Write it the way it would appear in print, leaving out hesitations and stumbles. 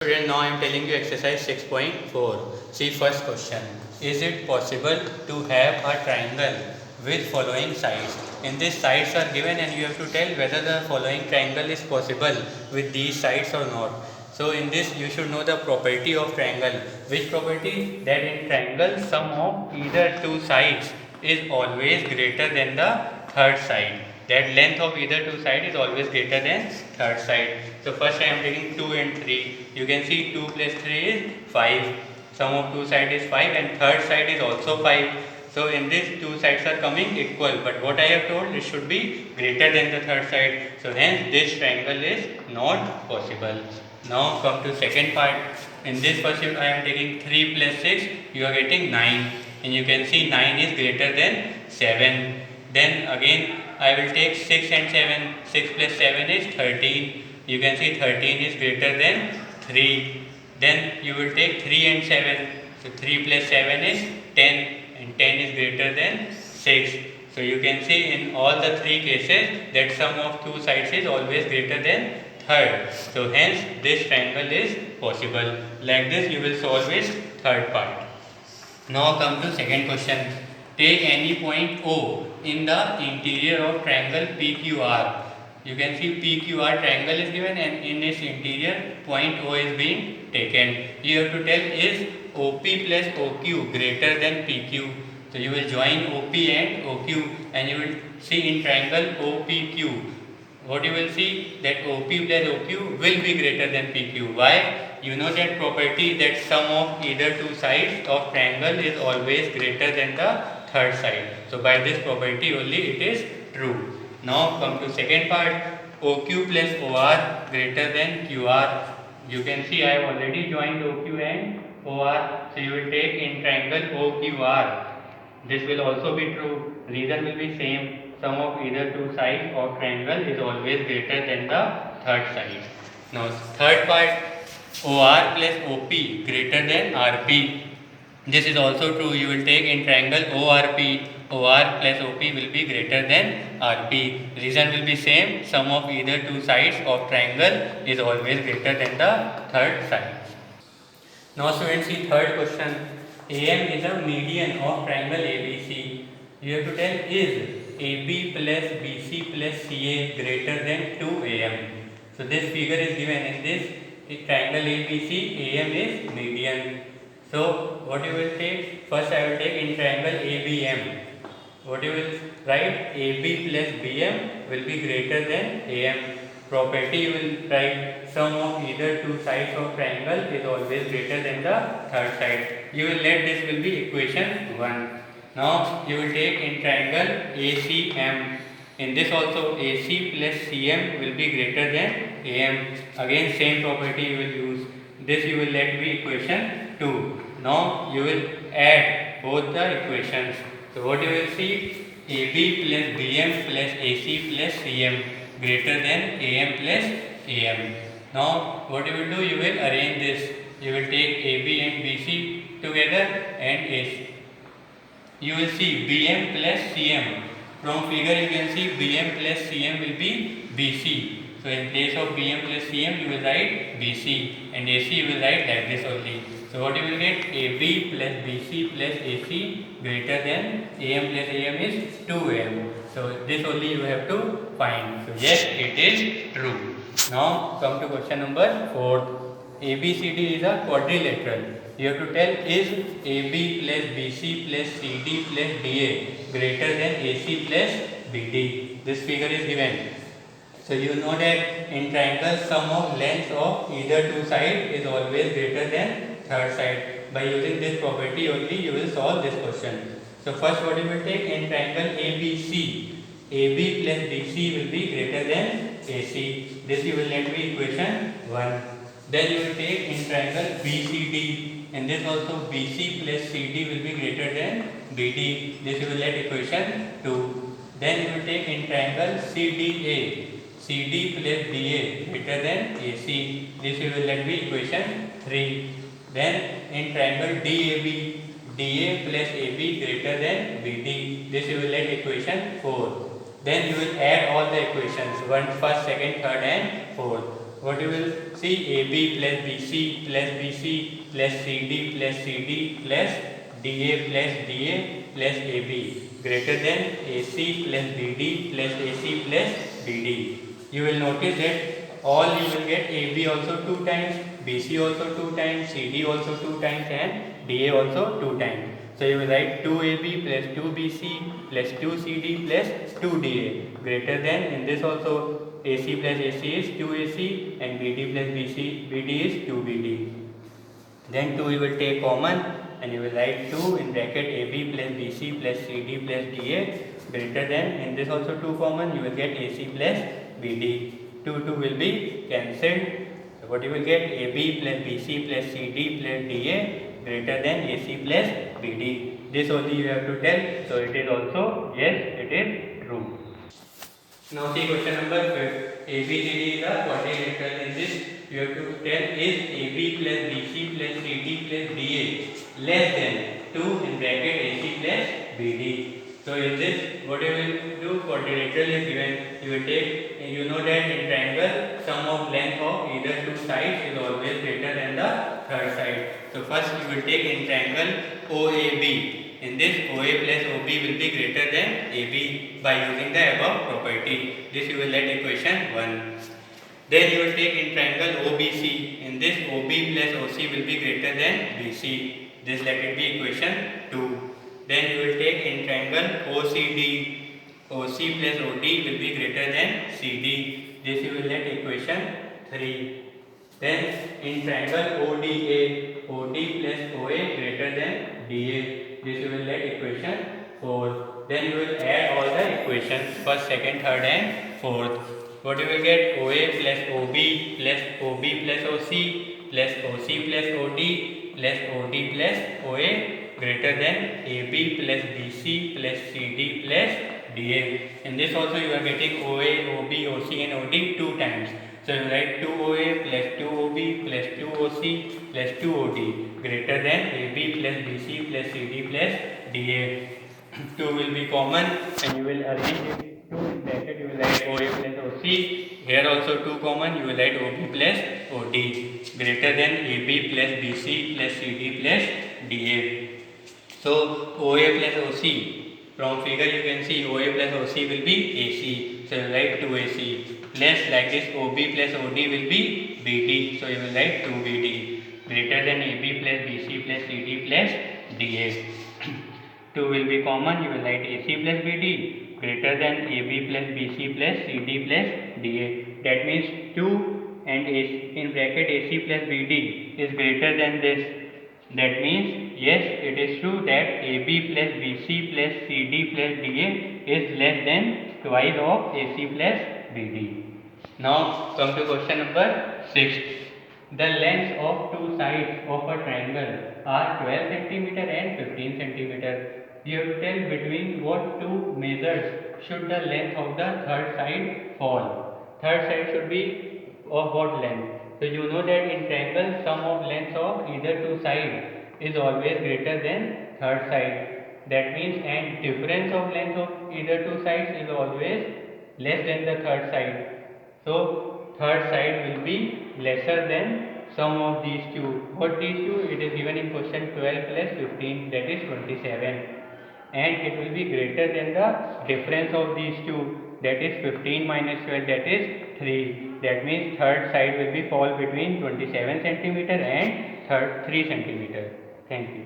Student, now I am telling you exercise 6.4. See first question. Is it possible to have a triangle with following sides? In this sides are given and you have to tell whether the following triangle is possible with these sides or not. So in this you should know the property of triangle. Which property? That in triangle sum of either two sides is always greater than the third side. That length of either two sides is always greater than third side. So first I am taking 2 and 3. You can see 2 plus 3 is 5. Sum of two sides is 5 and third side is also 5. So in this two sides are coming equal, but what I have told, it should be greater than the third side. So hence this triangle is not possible. Now come to second part. In this pursuit I am taking 3 plus 6, you are getting 9. And you can see 9 is greater than 7. Then again I will take 6 and 7. 6 plus 7 is 13. You can see 13 is greater than 3. Then you will take 3 and 7. So 3 plus 7 is 10 and 10 is greater than 6. So you can see in all the three cases that sum of two sides is always greater than third. So hence this triangle is possible. Like this you will solve this third part. Now come to second question. Take any point O in the interior of triangle PQR. You can see PQR triangle is given and in its interior point O is being taken. You have to tell is OP plus OQ greater than PQ. So you will join OP and OQ and you will see in triangle OPQ. What you will see that OP plus OQ will be greater than PQ. Why? You know that property that sum of either two sides of triangle is always greater than the third side. So by this property only it is true. Now come to second part. OQ plus OR greater than QR. You can see I have already joined OQ and OR. So you will take in triangle OQR. This will also be true. Reason will be same. Sum of either two sides of triangle is always greater than the third side. Now third part, OR plus OP greater than RP. This is also true. You will take in triangle ORP. OR plus OP will be greater than RP. Reason will be same. Sum of either two sides of triangle is always greater than the third side. Now students, see third question. AM is a median of triangle ABC. You have to tell is AB plus BC plus CA greater than 2AM. So this figure is given in this triangle ABC, AM is median. So what you will take? First I will take in triangle ABM. What you will write? AB plus BM will be greater than AM. Property you will write sum of either two sides of triangle is always greater than the third side. You will let this will be equation 1. Now you will take in triangle ACM. In this also AC plus CM will be greater than AM. Again same property you will use. This you will let be equation 2. Now you will add both the equations. So what you will see? AB plus BM plus AC plus CM greater than AM plus AM. Now what you will do? You will arrange this. You will take AB and BC together and AC. You will see BM plus CM. From figure you can see BM plus CM will be BC. So in place of BM plus CM you will write BC and AC you will write like this only. So what you will get? AB plus BC plus AC greater than AM plus AM is 2AM. So this only you have to find. So yes, it is true. Now come to question number 4. ABCD is a quadrilateral. You have to tell is AB plus BC plus CD plus DA greater than AC plus BD. This figure is given. So you know that in triangle sum of lengths of either two sides is always greater than third side. By using this property only you will solve this question. So first what you will take in triangle ABC. AB plus BC will be greater than AC. This you will let be equation 1. Then you will take in triangle BCD. And this also BC plus CD will be greater than BD. This you will let equation 2. Then you will take in triangle CDA. CD plus DA greater than AC. This you will let be equation 3. Then in triangle DAB. DA plus AB greater than BD. This you will let equation 4. Then you will add all the equations 1, 1st, 2nd, 3rd and 4th. what you will see, AB plus BC plus BC plus CD plus CD plus DA plus DA plus AB greater than AC plus BD plus AC plus BD. You will notice that all you will get AB also 2 times, BC also 2 times, CD also 2 times and DA also 2 times. So you will write 2AB plus 2BC plus 2CD plus 2DA greater than, in this also AC plus AC is 2AC and BD plus BD is 2BD. Then 2 you will take common and you will write 2 in bracket AB plus BC plus CD plus DA greater than, in this also 2 common, you will get AC plus BD. 2 will be cancelled. So what you will get, AB plus BC plus CD plus DA greater than AC plus BD. This only you have to tell. So it is also yes, it is true. Now see question number 5. ABCD is a quadrilateral. In this you have to tell, is AB plus BC plus CD plus DA less than 2 in bracket AC plus BD. So in this what you will do, quadrilateral is given, you will take, you know that in triangle sum of length of either two sides is always greater than the third side. So first you will take in triangle OAB. In this OA plus OB will be greater than AB by using the above property. This you will let equation 1. Then you will take in triangle OBC. In this OB plus OC will be greater than BC. This let it be equation 2. Then you will take in triangle OCD. OC plus OD will be greater than CD. This you will let equation 3. Then in triangle ODA. OD plus OA greater than DA. This you will let equation 4. Then you will add all the equations, first, second, third and fourth. What you will get, OA plus OB plus OB plus OC plus OC plus OD plus OD plus OA greater than AB plus BC plus CD plus DA. In this also you are getting OA, OB, OC and OD 2 times. So you write 2OA plus 2OB plus 2OC plus 2OD greater than AB plus BC plus CD plus DA. 2 will be common and you will arrange it 2 in bracket, you will write OA plus OC. Here also 2 common, you will write OB plus OD greater than AB plus BC plus CD plus DA. So OA plus OC, from figure you can see OA plus OC will be AC. So you will write 2AC. Plus like this OB plus OD will be BD. So you will write 2BD greater than AB plus BC plus CD plus DA. 2 will be common, you will write AC plus BD greater than AB plus BC plus CD plus DA. That means 2 and in bracket AC plus BD is greater than this. That means yes, it is true that AB plus BC plus CD plus DA is less than twice of AC plus BD. Now come to question number 6. The lengths of two sides of a triangle are 12 cm and 15 cm. You have to tell between what two measures should the length of the third side fall. Third side should be of what length? So you know that in triangle sum of lengths of either two sides is always greater than third side. That means and difference of length of either two sides is always less than the third side. So third side will be lesser than sum of these two. What these two? It is given in question 12 plus 15, that is 27. And it will be greater than the difference of these two, that is 15 minus 12, that is 3. That means third side will be fall between 27 cm and 3 cm. Thank you.